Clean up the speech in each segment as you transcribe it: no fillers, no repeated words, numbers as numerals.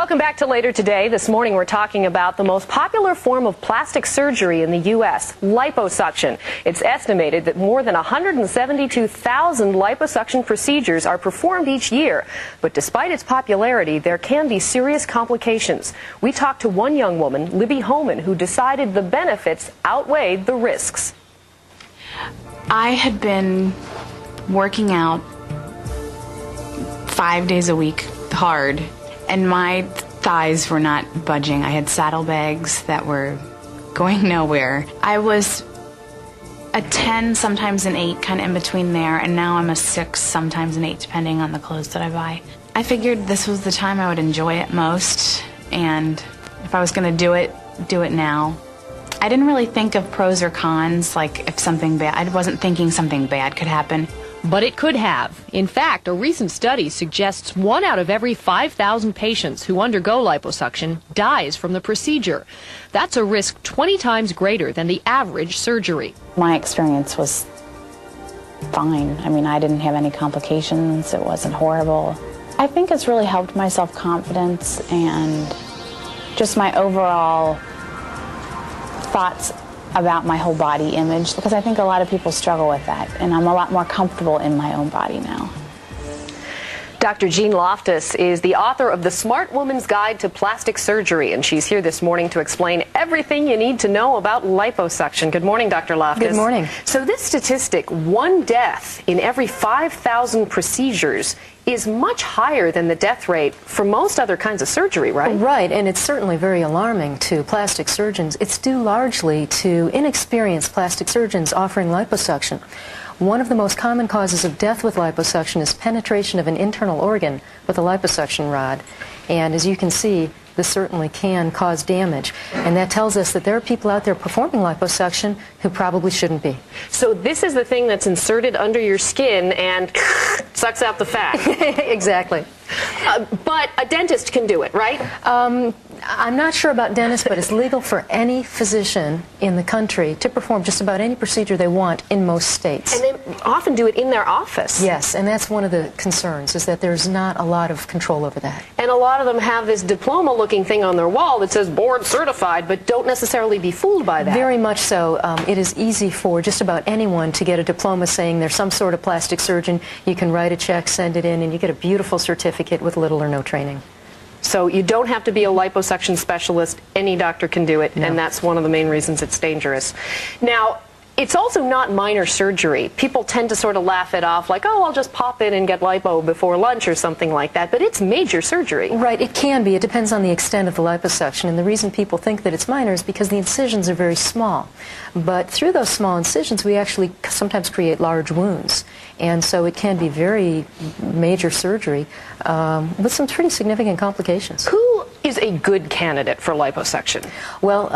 Welcome back to Later Today. This morning we're talking about the most popular form of plastic surgery in the U.S., liposuction. It's estimated that more than 172,000 liposuction procedures are performed each year. But despite its popularity, there can be serious complications. We talked to one young woman, Libby Homan, who decided the benefits outweighed the risks. I had been working out 5 days a week, hard, and my thighs were not budging. I had saddlebags that were going nowhere. I was a 10, sometimes an 8, kind of in between there, and now I'm a 6, sometimes an 8, depending on the clothes that I buy. I figured this was the time I would enjoy it most, and if I was going to do it now. I didn't really think of pros or cons, like if something bad, I wasn't thinking something bad could happen. But it could have. In fact, a recent study suggests 1 out of every 5,000 patients who undergo liposuction dies from the procedure. That's a risk 20 times greater than the average surgery. My experience was fine. I mean, I didn't have any complications. It wasn't horrible. I think it's really helped my self-confidence and just my overall thoughts about my whole body image, because I think a lot of people struggle with that, and I'm a lot more comfortable in my own body now. Dr. Jean Loftus is the author of The Smart Woman's Guide to Plastic Surgery, and she's here this morning to explain everything you need to know about liposuction. Good morning, Dr. Loftus. Good morning. So this statistic, 1 death in every 5,000 procedures, is much higher than the death rate for most other kinds of surgery, right? Right, and it's certainly very alarming to plastic surgeons. It's due largely to inexperienced plastic surgeons offering liposuction. One of the most common causes of death with liposuction is penetration of an internal organ with a liposuction rod. And as you can see, this certainly can cause damage. And that tells us that there are people out there performing liposuction who probably shouldn't be. So this is the thing that's inserted under your skin and sucks out the fat. Exactly. But a dentist can do it, right? I'm not sure about dentists, but it's legal for any physician in the country to perform just about any procedure they want in most states. And they often do it in their office. Yes, and that's one of the concerns, is that there's not a lot of control over that. And a lot of them have this diploma-looking thing on their wall that says board certified, but don't necessarily be fooled by that. Very much so. It is easy for just about anyone to get a diploma saying they're some sort of plastic surgeon. You can write a check, send it in, and you get a beautiful certificate with little or no training. So you don't have to be a liposuction specialist. Any doctor can do it, No. and that's one of the main reasons it's dangerous. Now, it's also not minor surgery. People tend to sort of laugh it off like, oh, I'll just pop in and get lipo before lunch or something like that, but it's major surgery. Right, it can be. It depends on the extent of the liposuction, and the reason people think that it's minor is because the incisions are very small. But through those small incisions, we actually sometimes create large wounds, and so it can be very major surgery with some pretty significant complications. Who is a good candidate for liposuction? Well,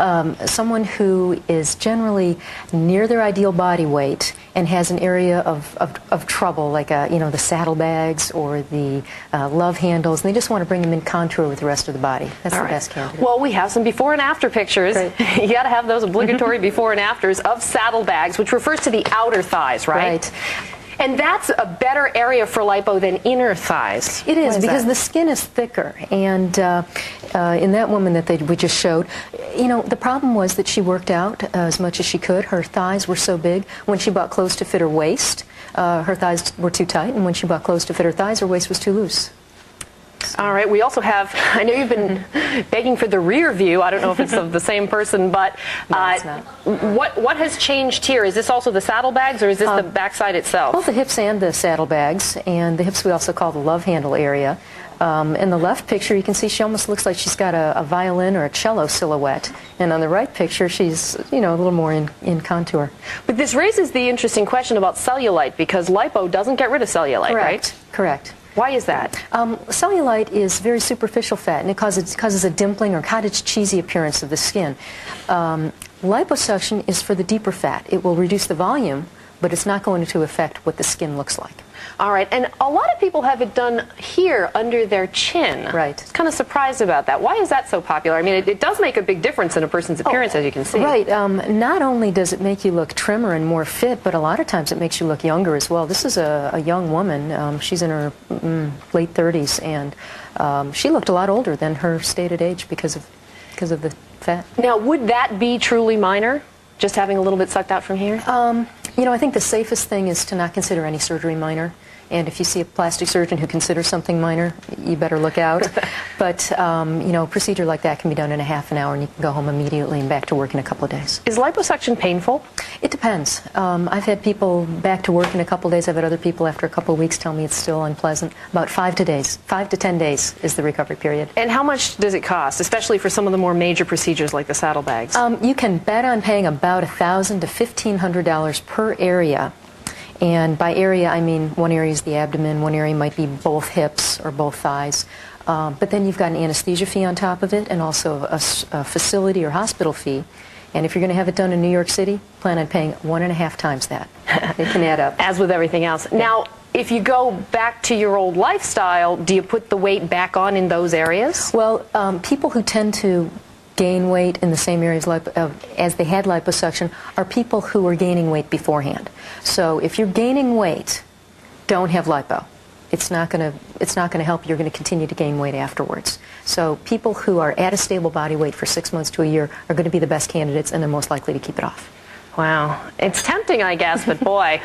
someone who is generally near their ideal body weight and has an area of trouble, like the saddlebags or the love handles, and they just want to bring them in contour with the rest of the body. That's the best candidate. Well, we have some before and after pictures. Right. You got to have those obligatory before and afters of saddlebags, which refers to the outer thighs, right? Right. And that's a better area for lipo than inner thighs. It is, because the skin is thicker, and in that woman that we just showed, the problem was that she worked out as much as she could. Her thighs were so big. When she bought clothes to fit her waist, her thighs were too tight, and when she bought clothes to fit her thighs, her waist was too loose. All right, we also have, I know you've been begging for the rear view. I don't know if it's of the same person, but no, it's not. What has changed here? Is this also the saddlebags, or is this the backside itself? Both the hips and the saddlebags, and the hips we also call the love handle area. In the left picture, you can see she almost looks like she's got a violin or a cello silhouette. And on the right picture, she's, a little more in contour. But this raises the interesting question about cellulite, because lipo doesn't get rid of cellulite, right? Correct. Why is that? Cellulite is very superficial fat, and it causes a dimpling or cottage cheesy appearance of the skin. Liposuction is for the deeper fat. It will reduce the volume, but it's not going to affect what the skin looks like. All right, and a lot of people have it done here under their chin. Right. I was kind of surprised about that. Why is that so popular? I mean, it does make a big difference in a person's appearance, as you can see. Right. Not only does it make you look trimmer and more fit, but a lot of times it makes you look younger as well. This is a young woman. She's in her late 30s, and she looked a lot older than her stated age because of the fat. Now, would that be truly minor, just having a little bit sucked out from here? You know, I think the safest thing is to not consider any surgery minor. And if you see a plastic surgeon who considers something minor, you better look out. But, you know, a procedure like that can be done in a half an hour, and you can go home immediately and back to work in a couple of days. Is liposuction painful? It depends. I've had people back to work in a couple of days. I've had other people after a couple of weeks tell me it's still unpleasant. About 5 to 10 days is the recovery period. And how much does it cost, especially for some of the more major procedures like the saddlebags? You can bet on paying about $1,000 to $1,500 per area. And by area, I mean one area is the abdomen, one area might be both hips or both thighs. But then you've got an anesthesia fee on top of it, and also a facility or hospital fee. And if you're going to have it done in New York City, plan on paying 1.5 times that. It can add up. As with everything else. Yeah. Now, if you go back to your old lifestyle, do you put the weight back on in those areas? Well, people who tend to gain weight in the same areas as they had liposuction are people who were gaining weight beforehand. So if you're gaining weight, don't have lipo. It's not going to help. You're going to continue to gain weight afterwards. So people who are at a stable body weight for 6 months to a year are going to be the best candidates, and they're most likely to keep it off. Wow. It's tempting, I guess, but boy,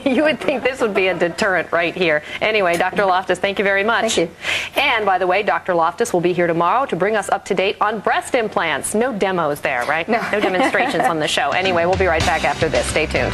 you would think this would be a deterrent right here. Anyway, Dr. Loftus, thank you very much. Thank you. And by the way, Dr. Loftus will be here tomorrow to bring us up to date on breast implants. No demos there, right? No. No demonstrations on the show. Anyway, we'll be right back after this. Stay tuned.